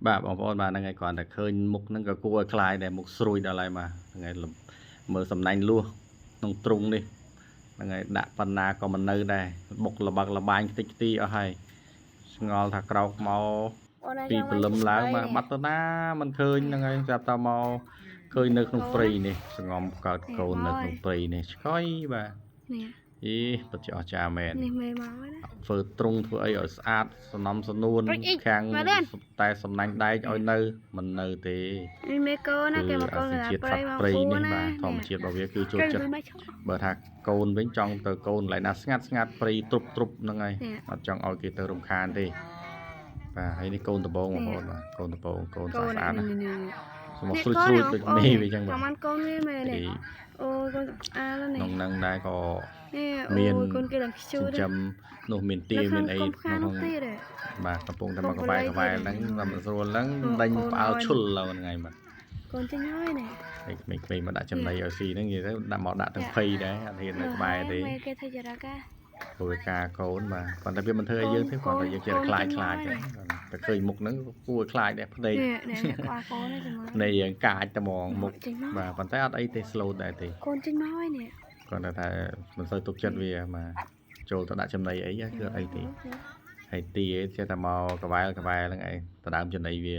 បាទបងប្អូនបាទហ្នឹងហើយគ្រាន់តែឃើញមុខហ្នឹងក៏គួរឲ្យខ្លាចដែរមុខស្រួយដល់ហើយបាទហ្នឹងហើយមើលសំណាញ់លួសក្នុងទ្រុងនេះហ្នឹងហើយដាក់ប៉ុណ្ណាក៏មិននៅដែរបុកលបាក់លបាញខ្ទេចខ្ទីអស់ហើយឆ្ងល់ថាក្រោកមកពីព្រលឹមឡើងមកបាត់ទៅណាមិនឃើញហ្នឹងហើយស្រាប់តែមកឃើញនៅក្នុងព្រៃនេះសងំកើតកូននៅក្នុងព្រៃនេះឆ្កុយបាទនេះអីពិតជាអស្ចារ្យមែននេះមេមកណាធ្វើទ្រុងធ្វើអីឲ្យស្អាតសំណំសនួនខាងតែសំណាញ់ដែកឲ្យនៅមិននៅទេនេះមេកូនណាគេមកកូនជាតិសត្វព្រៃនេះបាទធម្មជាតិរបស់វាគឺចូលចិត្តបើថាកូនវិញចង់ទៅកូនកន្លែងណាស្ងាត់ស្ងាត់ព្រៃទ្រុបហ្នឹងហើយអត់ចង់ឲ្យគេទៅរំខានទេបាទហើយនេះកូនដំបងបងប្អូនបាទកូនដំបងកូនស្អាតណាសម្រាប់ស្រួយដូចនេះវាចឹងបាទកូនវាមែនទេអូកូនស្អាតណាស់ក្នុងហ្នឹងដែរក៏មានកូនគេឡើងខ្ជូរចាំនោះមានទាមានអីក្នុងបាទកំពុងតែមកកវ៉ែហ្នឹងតាមស្រួលហ្នឹងដេញផ្អើលឈុលឡើងហ្នឹងហើយបាទកូនចេញហើយណែក្មេងៗមកដាក់ចំណីឲ្យស៊ីហ្នឹងនិយាយទៅដាក់មកដាក់ទាំងភ័យដែរអត់ហ៊ាននៅក្បែរទេគេធ្វើចរាកាធ្វើការកូនបាទគាត់តែវាមិនធ្វើឲ្យយើងទេគាត់តែយើងចេះខ្លាចតែឃើញមុខហ្នឹងគួរឲ្យខ្លាចដែរភ្នែកភ្នែកយើងកាចតែហ្មងមុខបាទប៉ុន្តែអត់អីទេ slow ដែរទេកូនចេញមកហើយនេះគាត់ថាមិនសូវទុកចិត្តវាបាទចូលទៅដាក់ចំណីអីគឺអត់អីទេហើយទីចេះតែមកកវ៉ែហ្នឹងឯងទៅដើមចំណីវា